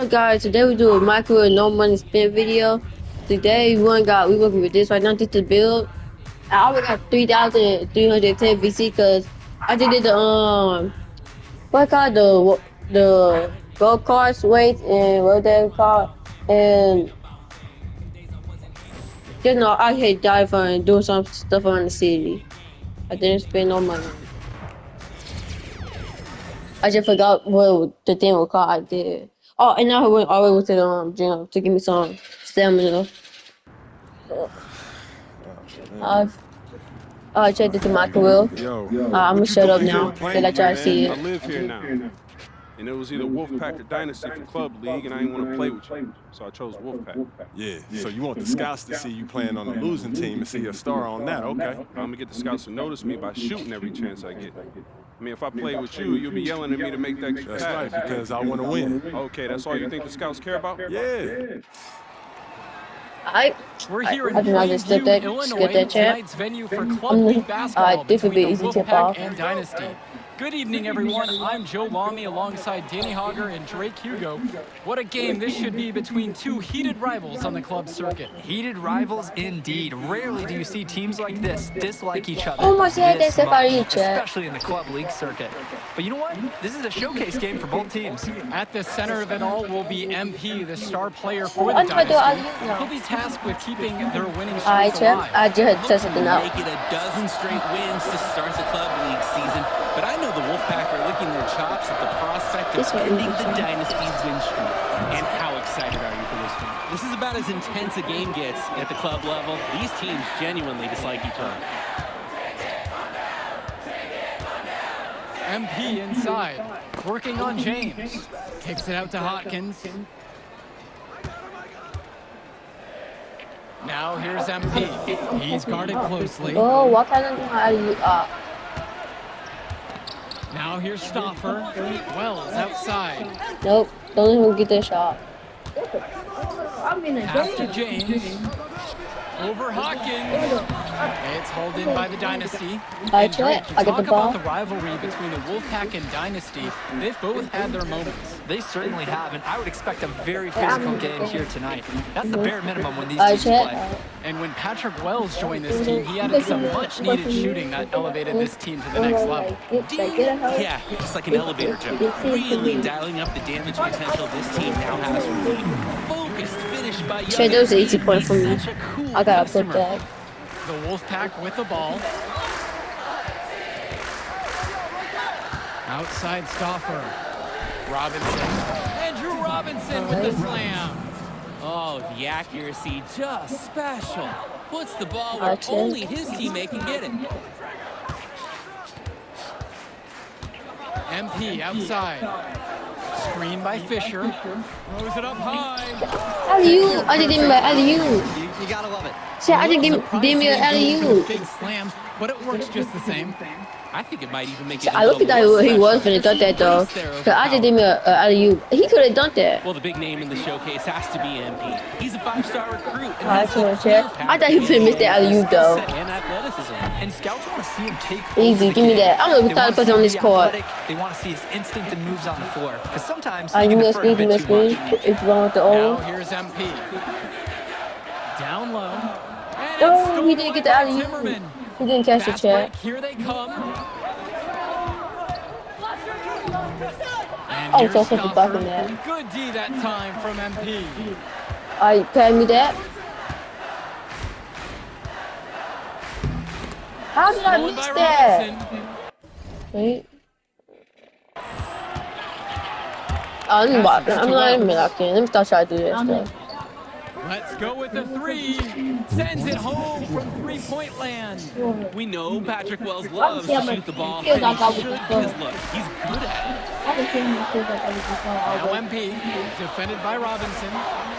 Guys, today we do a micro and no money spent video. Today we working with this right now. This is the build. I already got 3,310 VC because I just did the what called the go karts weights and what they called, and you know I hate diving and doing some stuff around the city. I didn't spend no money. I just forgot what the thing was called. I did. Oh, and I went all the way to the gym to give me some stamina. I've checked it to my career. Yo, I'm gonna what you shut up doing now here till playing I try here, to see man? it. I live here now. And it was either Wolfpack or Dynasty for Club League, and I didn't want to play with you. So I chose Wolfpack. Yeah, so you want the scouts to see you playing on a losing team and see your star on that, okay. I'm going to get the scouts to notice me by shooting every chance I get. I mean, if I play with you, you'll be yelling at me to make that That's pass. right, because I want to win. Okay, that's all you think the scouts care about? Yeah. We're here in Plainview, Illinois, tonight's venue for Club League basketball this would be between the easy tip Wolfpack off. and Dynasty. Good evening, everyone. I'm Joe Lamy alongside Danny Hogger and Drake Hugo. What a game this should be between two heated rivals on the club circuit. Heated rivals indeed. Rarely do you see teams like this dislike each other. Oh my God, this that's about much, each other. especially in the club league circuit. But you know what? This is a showcase game for both teams. At the center of it all will be MP, the star player for the Dynasty. He'll be tasked with keeping their winning streak alive. I just tested it out. Make it a dozen straight wins to start the club league season. But I know the Wolfpack are licking their chops at the prospect of ending the Dynasty's win streak. And how excited are you for this one? This is about as intense a game gets at the club level. These teams genuinely dislike each other. MP inside, working on James. Kicks it out to Hotkins. Now here's MP. He's guarded closely. Oh, what kind of are you? Now here's Stoffer. Wells outside. Nope, don't even get that shot. Pass to James. Over Hawkins. It's hauled in by the Dynasty. And Drake, to I get the talk ball. about the rivalry between the Wolfpack and Dynasty, they've both had their moments. They certainly have, and I would expect a very physical game here tonight. That's the bare minimum when these teams play. And when Patrick Wells joined this team, he added some much-needed shooting that elevated this team to the next level. Yeah, it's like an elevator jump. Really dialing up the damage potential this team now has from deep. Focused finish by Young. Shit, that was an easy point for me. Such a cool I gotta customer. put that. The Wolfpack with the ball. Outside Stoffer. Robinson. Andrew Robinson with the slam. Oh, the accuracy just special. Puts the ball where only his teammate can get it. MP outside. Screen by Fisher. Throws it up high. Alley-oop! I didn't even alley-oop. You gotta love it. See, I didn't give me an alley-oop. Big slam, but it works just the same. I think it might even make it. I looked at that he was finna done that though. Cause I just did me an alley-oop. He could have done that. Well, the big name in the showcase has to be MP. He's a five-star recruit. And Alright, has come a on, check. clear I thought he path finna miss to that alley-oop though. And athleticism. And scouts want to see him take Easy, the give me kid. that. I'm gonna They try to wanna put see it on him this be court. athletic. They want to see his instinct and moves on the floor. Because sometimes You he can must defer a be, bit too much. if you want the Now old. here's MP. Down low. And No, it's he stolen didn't get by the alley-oop. Timmerman. He didn't catch the Fast check. break, here they come. And Oh, here's so supposed to Stoffer. buck him that. Good D that time from MP. Alright, pay me that. How did I Stolen miss by that? Robinson. Wait. I'm not even locking. Let me start trying to do this stuff. Let's go with the three. Sends it home from three-point land. We know Patrick Wells loves to shoot the ball. Feels And like I he was should before. because, look, he's good at it. Now MP, defended by Robinson.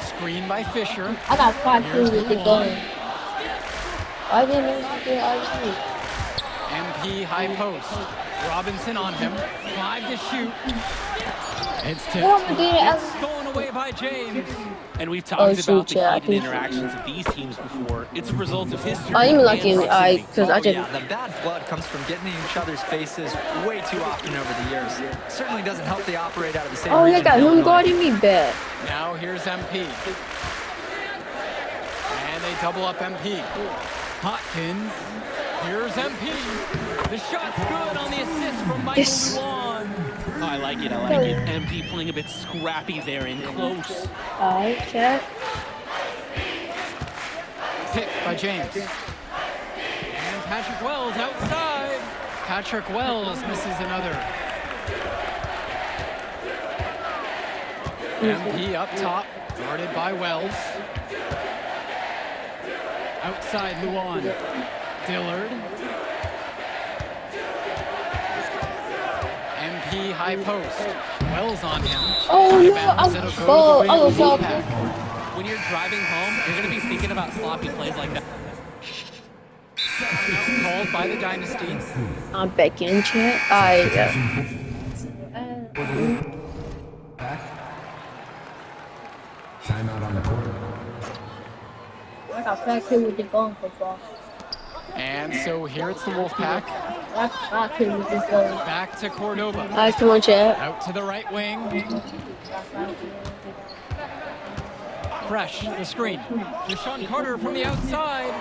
Screen by Fisher. I got 5 Here's things the to go. I didn't even get alley-oop. MP high post. Robinson on him. 5 to shoot. It's tipped. Oh, my God, It's stolen away by by James. And we've Oh, talked shoot, about the yeah, I heated think- interactions of these teams before. It's a result of history. Oh, you and lucky proximity. because I Oh, just. yeah, the bad blood comes from getting in each other's faces way too often over the years. Certainly doesn't help they operate out of the same Oh, region. they got in him Illinois. guarding me back. Now here's MP. And they double up MP. Hopkins. Here's MP. The shot's good on the assist from Michael Yes. Luan. Oh, I like it. I like it. MP playing a bit scrappy there and close. Alright, chat. Pick by James. And Patrick Wells outside. Patrick Wells misses another. MP up top, guarded by Wells. Outside Luan. Dillard. MP high post. Wells on him. Oh Out of no, bounds, I'm it'll go to the full. wing I of was the all. Wolfpack. When you're driving home, you're going to be thinking about sloppy plays like that. Called by the Dynasty. I'm back in chat. Timeout on the court. I got back here with the gun football. And so here it's the Wolfpack. Back here with this gun. Back to Cordova. Alright, come on, chat. Out to the right wing. Fresh, the screen. Deshaun Carter from the outside.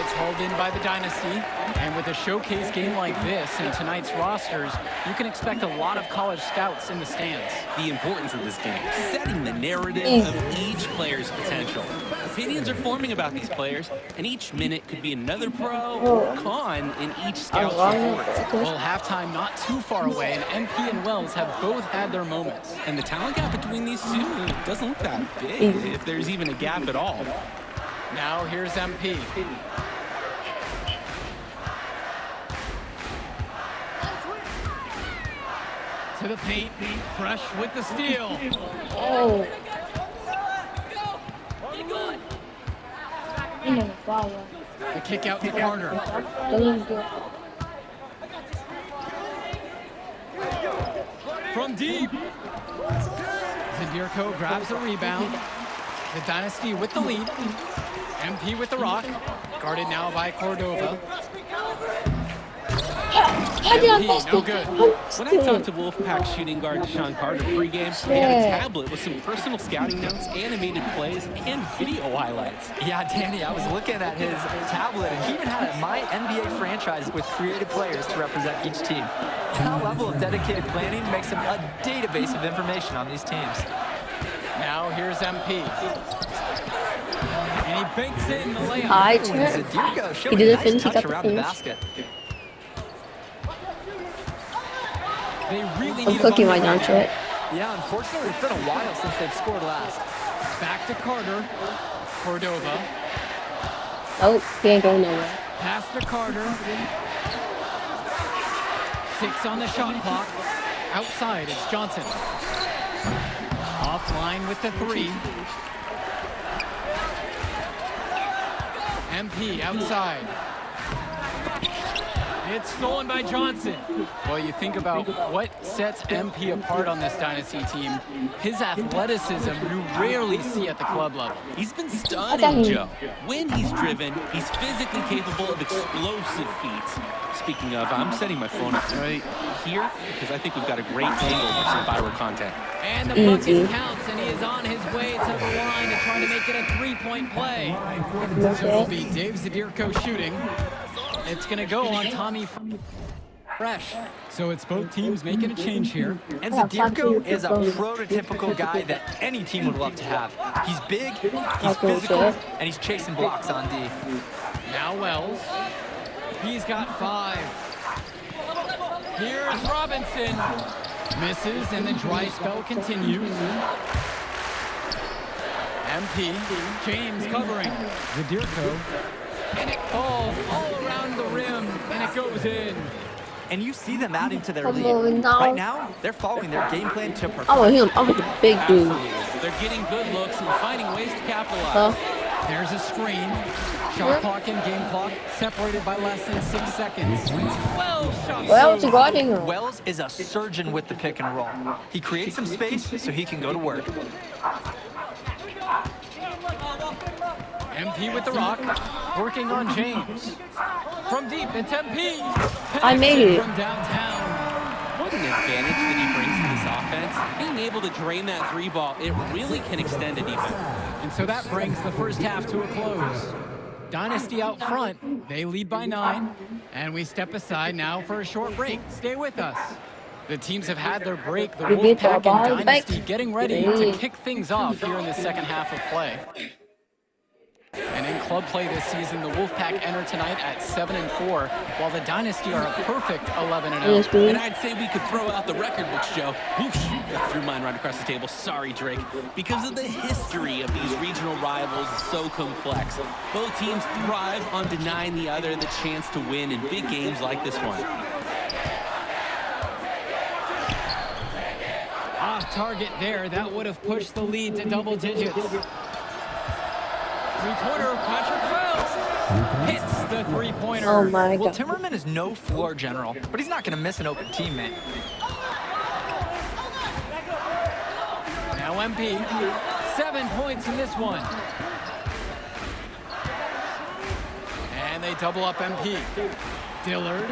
It's hauled in by the Dynasty. And with a showcase game like this in tonight's rosters, you can expect a lot of college scouts in the stands. The importance of this game, setting the narrative of each player's potential. Opinions are forming about these players, and each minute could be another pro or con in each scout's report. Well, halftime not too far away, and MP and Wells have both had their moments. And the talent gap between these two doesn't look that big, if there's even a gap at all. Now here's MP. To the paint, Fresh with the steal. Oh. I'm on fire. The kick out to Carter. From deep. Zadirko grabs the rebound. The Dynasty with the lead. MP with the rock. Guarded now by Cordova. MP, no good. When I talked to Wolfpack shooting guard Deshaun Carter pregame, they had a tablet with some personal scouting notes, animated plays, and video highlights. Yeah, Danny, I was looking at his tablet, and he even had a My NBA franchise with creative players to represent each team. That level of dedicated planning makes him a database of information on these teams. Now here's MP. And he banks in the layup. I Zadirko He showing did a a nice finish, he touch got the around the finish. basket. They really I'm need a cooking bucket right now, right chat. Yeah, unfortunately, it's been a while since they've scored last. Back to Carter. Cordova. Oh, he ain't going nowhere. Pass to Carter. 6 on the shot clock. Outside, it's Johnson. Offline with the 3. MP outside. It's stolen by Johnson. Well, you think about what sets MP apart on this Dynasty team. His athleticism you rarely see at the club level. He's been stunning, Joe. When he's driven, he's physically capable of explosive feats. Speaking of, I'm setting my phone up right here because I think we've got a great angle for some viral content. And the bucket counts, and he is on his way to the line to try to make it a 3-point play. So it'll be Dave Zadirko shooting. It's going to go on Tommy Fresh. So it's both teams making a change here. And Zadirko is a prototypical guy that any team would love to have. He's big, he's physical, and he's chasing blocks on D. Now Wells. He's got 5. Here's Robinson. Misses, and the dry spell continues. MP. James covering. Zadirko. And it falls all around the rim, and it goes in. And you see them adding to their Come lead. on now. Right now, they're following their game plan to perfection. I want him. I want the big dude. Absolutely. They're getting good looks and finding ways to capitalize. Huh? There's a screen. Shot clock and game clock separated by less than 6 seconds. Wells shot. Well, you guarding him. Wells is a surgeon with the pick and roll. He creates some space so he can go to work. MP with the rock, working on James. From deep, it's MP. I made it. From downtown. What an advantage that he brings to this offense. Being able to drain that three ball, it really can extend a defense. And so that brings the first half to a close. Dynasty out front, they lead by 9, and we step aside now for a short break. Stay with us. The teams have had their break. The We beat the Wolfpack ball and Dynasty back. getting ready to kick things off here in the second half of play. And in club play this season, the Wolfpack enter tonight at 7-4, while the Dynasty are a perfect 11-0. Yes, please. And I'd say we could throw out the record books, Joe. Oof, I threw mine right across the table. Sorry, Drake. Because of the history of these regional rivals is so complex. Both teams thrive on denying the other the chance to win in big games like this one. Off target there, that would have pushed the lead to double digits. Three-pointer, Patrick Wells hits the three-pointer. Oh my Well, god. Timmerman is no floor general, but he's not going to miss an open teammate. Now MP, 7 points in this one. And they double up MP. Dillard.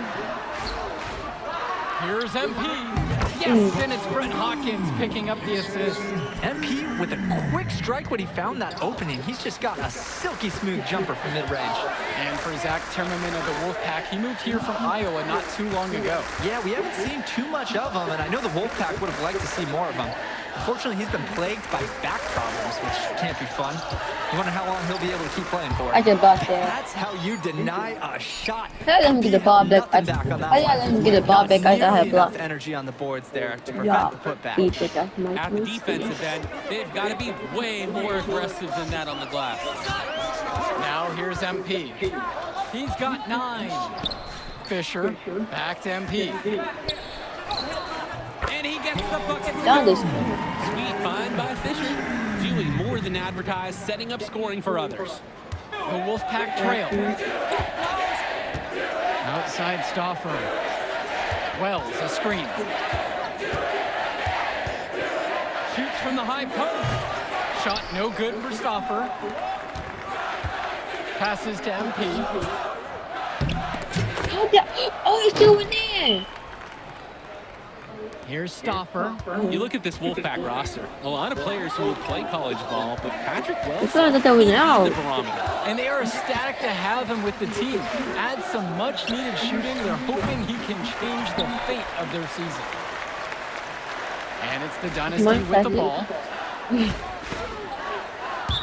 Here's MP. Yes, and it's Brett Hawkins picking up the assist. MP with a quick strike when he found that opening. He's just got a silky smooth jumper from mid-range. And for Zach Timmerman of the Wolfpack, he moved here from Iowa not too long ago. Yeah, we haven't seen too much of him, and I know the Wolfpack would have liked to see more of him. Unfortunately, he's been plagued by back problems, which can't be fun. You wonder how long he'll be able to keep playing for. I can bust that. That's how you deny a shot. I let him get the ball back. I let him get the ball back. I got Nearly her blocked. enough energy on the boards there to prevent Yeah. the putback. Beat it. That's my At the mistake. defensive end, they've got to be way more aggressive than that on the glass. Now here's MP. He's got 9. Fisher, back to MP. And he gets the bucket to Done go. this. Sweet find by Fisher. Doing more than advertised, setting up scoring for others. The Wolfpack trail. Outside Stauffer. Wells, a screen. Shoots from the high post. Shot no good for Stauffer. Passes to MP. Oh, he's still in there. Here's Stauffer. You look at this Wolfpack roster, a lot of players who will play college ball, but Patrick Wells It's not that they were is now. the barometer. And they are ecstatic to have him with the team. Add some much-needed shooting. They're hoping he can change the fate of their season. And it's the Dynasty with the ball.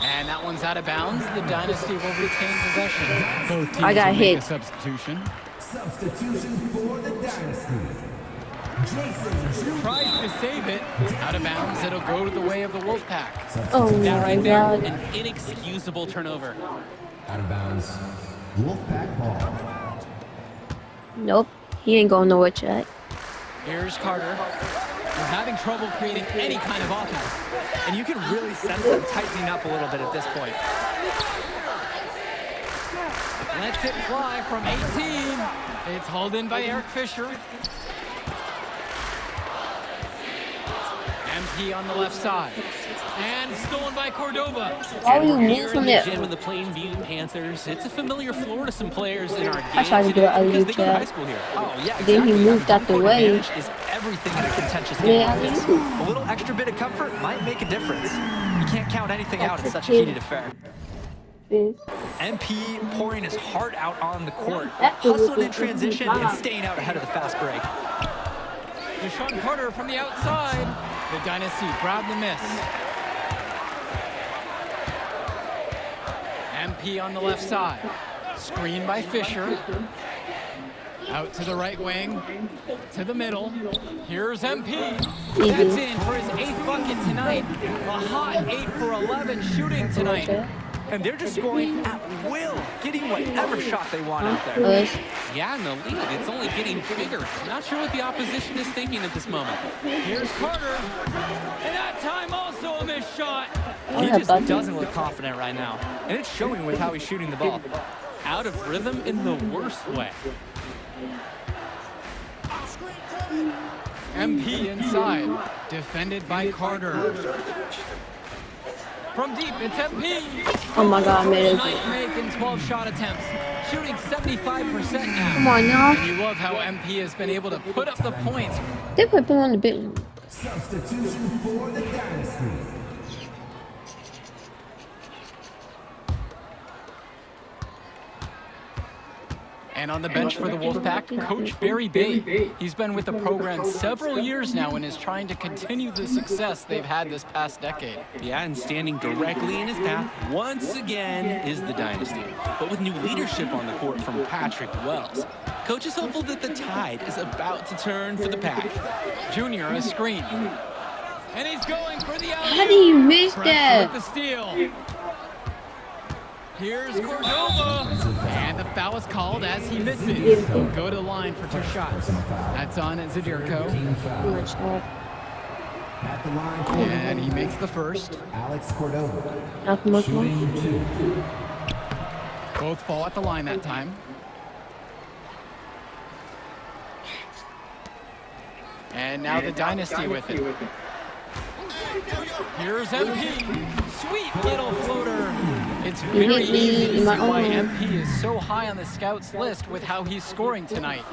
And that one's out of bounds. The Dynasty will retain possession. Both teams I got will make hit. a substitution. Substitution for the Dynasty. Jason Tries to save it. Out of bounds. It'll go to the way of the Wolfpack. Oh That my right there, god. an inexcusable turnover. out of bounds. Wolfpack ball. Nope. He ain't going nowhere, chat. Here's Carter. They're having trouble creating any kind of offense. And you can really sense them tightening up a little bit at this point. Lets it fly from 18. It's hauled in by Eric Fisher. MP on the left side. And stolen by Cordova. Why would you Here move in from the there? gym with the Plainview Panthers, it's a familiar floor to some players in our game I tried to do it because earlier, they go to high Chad. school here. Oh, yeah, Then he exactly. moved out the Home court way. advantage is everything in a contentious game Yeah, like this. me too. A little extra bit of comfort might make a difference. You can't count anything out in such a heated affair. MP pouring his heart out on the court, hustling in transition and staying out ahead of the fast break. Deshaun Carter from the outside. The Dynasty grab the miss. MP on the left side. Screen by Fisher. Out to the right wing. To the middle. Here's MP. That's in for his 8th bucket tonight. A hot 8 for 11 shooting tonight. And they're just scoring at will, getting whatever shot they want out there. Yeah, and the lead, it's only getting bigger. Not sure what the opposition is thinking at this moment. Here's Carter. And that time also a missed shot. He just doesn't look confident right now. And it's showing with how he's shooting the ball. Out of rhythm in the worst way. MP inside. Defended by Carter. From deep, it's MP. Oh my God, man. Tonight making 12 shot attempts, shooting 75% now. Come on now. And you love how MP has been able to put up the points. They put them on the bench. Substitution for the Dynasty. And on the bench for the Wolfpack, Coach Barry Bay. He's been with the program several years now and is trying to continue the success they've had this past decade. Yeah, and standing directly in his path once again is the Dynasty. But with new leadership on the court from Patrick Wells, Coach is hopeful that the tide is about to turn for the Pack. Junior, a screen. And he's going for the alley-oop. How do you miss Pressure that? with the steal. Here's Cordova. And the foul is called as he misses. So go to the line for 2 shots. That's on Zadirko. At the line for And he makes the first. Alex Cordova. Not much more. Shooting 2. Both fall at the line that time. And now the Dynasty with it. Here's MP. Sweet little floater. It's very hit me easy to in my see why arm. MP is so high on the scouts list with how he's scoring tonight.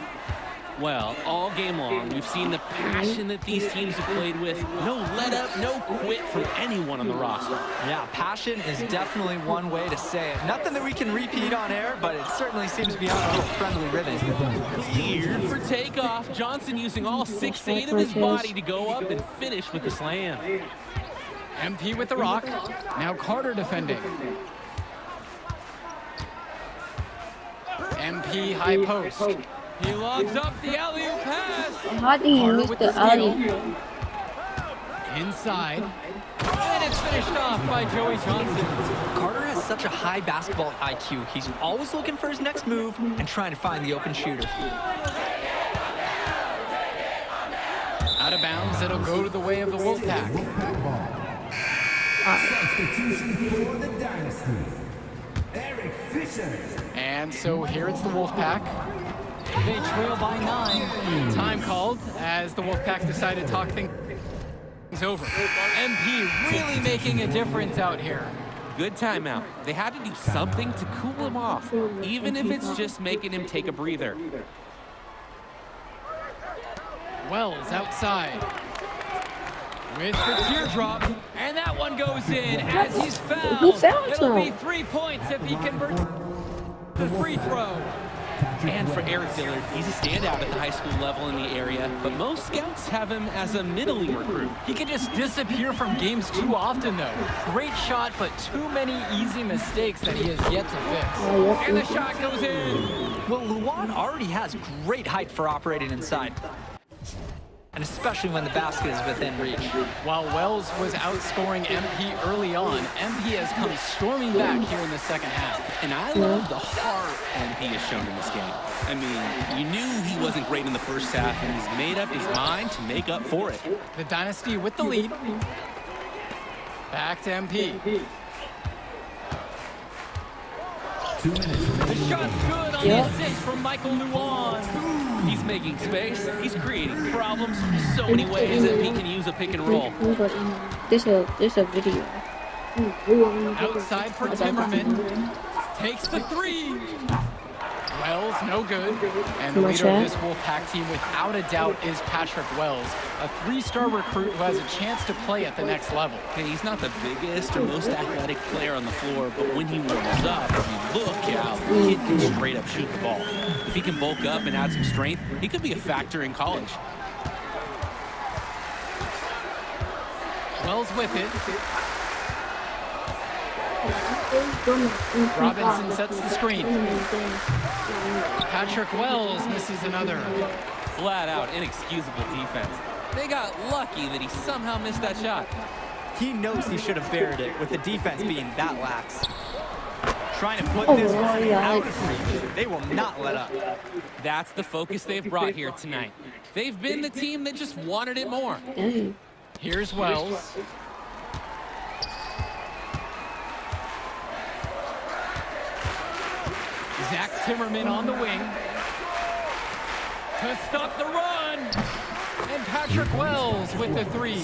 Well, all game long, we've seen the passion that these teams have played with. No let up, no quit from anyone on the roster. Yeah, passion is definitely one way to say it. Nothing that we can repeat on air, but it certainly seems beyond a little friendly ribbon. Cleared for takeoff. Johnson using all 6'8" of his body to go up and finish with the slam. MP with the rock. Now Carter defending. MP high post. He logs up the alley-oop pass. How do you Carter miss with the the steal. alley? Inside. And it's finished off by Joey Johnson. Carter has such a high basketball IQ. He's always looking for his next move and trying to find the open shooter. Out of bounds, it'll go to the way of the Wolfpack. Wolfpack ball. Substitution for the Dynasty. Eric Fisher. And so here it's the Wolfpack. They trail by 9. Time called as the Wolfpack decided to talk things over. MP really making a difference out here. Good timeout. They had to do something to cool him off, even if it's just making him take a breather. Wells outside with the teardrop, and that one goes in as he's Who fouled. fouled It'll be him? 3 points if he converts the free throw. And for Eric Dillard, he's a standout at the high school level in the area, but most scouts have him as a middling recruit. He can just disappear from games too often, though. Great shot, but too many easy mistakes that he has yet to fix. And the shot goes in. Well, Luan already has great height for operating inside, and especially when the basket is within reach. While Wells was outscoring MP early on, MP has come storming back here in the second half. And I love the heart MP has shown in this game. I mean, you knew he wasn't great in the first half, and he's made up his mind to make up for it. The Dynasty with the lead. Back to MP. 2 minutes The remaining. shot's good on the assist from Michael Luan. He's making space. He's creating problems. So many ways that he can use a pick and roll. This a video. Outside for Timmerman. Takes the 3. Wells, no good. And the leader of this Wolfpack team, without a doubt, is Patrick Wells, a 3-star recruit who has a chance to play at the next level. Okay, he's not the biggest or most athletic player on the floor, but when he warms up, I mean, look how the kid can straight up shoot the ball. If he can bulk up and add some strength, he could be a factor in college. Wells with it. Robinson sets the screen. Patrick Wells misses another. Flat out inexcusable defense. They got lucky that he somehow missed that shot. He knows he should have buried it with the defense being that lax. Trying to put Oh, this one yeah. out of reach. They will not let up. That's the focus they've brought here tonight. They've been the team that just wanted it more. Dang. Here's Wells. Zach Timmerman on the wing to stop the run. And Patrick Wells with the three.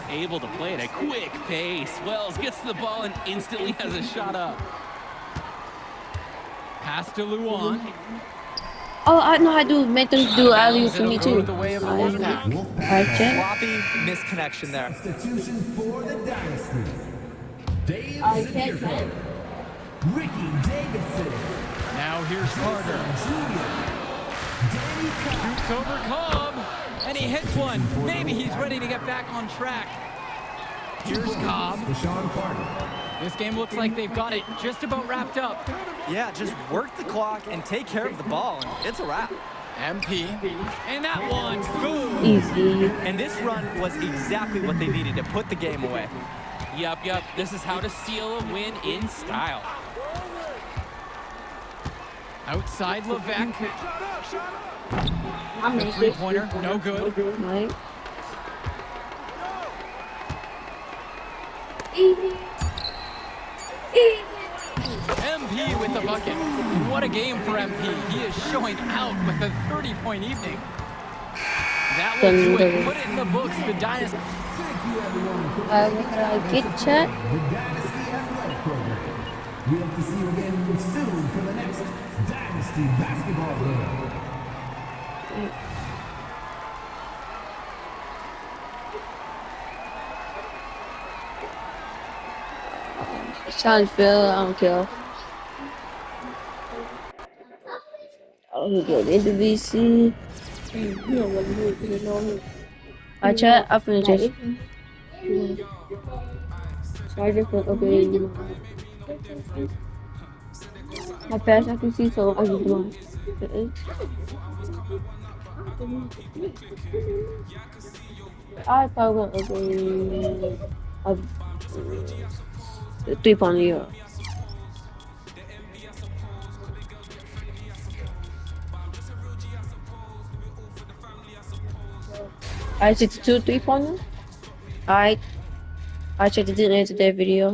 Able to play at a quick pace. Wells gets to the ball and instantly has a shot up. Pass to Luan. Oh, I know how to make them do alley for me It'll go too. the way of the Wolfpack. Alright, check. Sloppy misconnection there. Substitution for the Dynasty. Dave check. Zedilko. Ricky Davidson. Now here's Carter. Jr. Danny Cox. Shoots over Cobb. And he hits one. Maybe he's ready to get back on track. Here's Cobb. Deshaun Carter. This game looks like they've got it just about wrapped up. Yeah, just work the clock and take care of the ball, and it's a wrap. MP. And that one, boom. Easy. And this run was exactly what they needed to put the game away. Yup. This is how to seal a win in style. Outside Levesque. I'm The three-pointer, no good. Right. MP with the bucket. What a game for MP. He is showing out with a 30-point evening. That will do it. Put it in the books. The Dynasty. Get check. The Dynasty Athletic Program. We hope to see you again soon for the next Dynasty Basketball Game. Challenge fail, I don't care. Oh, we go into VC. I chat, I finished it. Charger for okay. How fast I can see, so I just do it. I probably went okay. 3-point lead. I 62 3-pointer. Alright. I checked it didn't answer that video.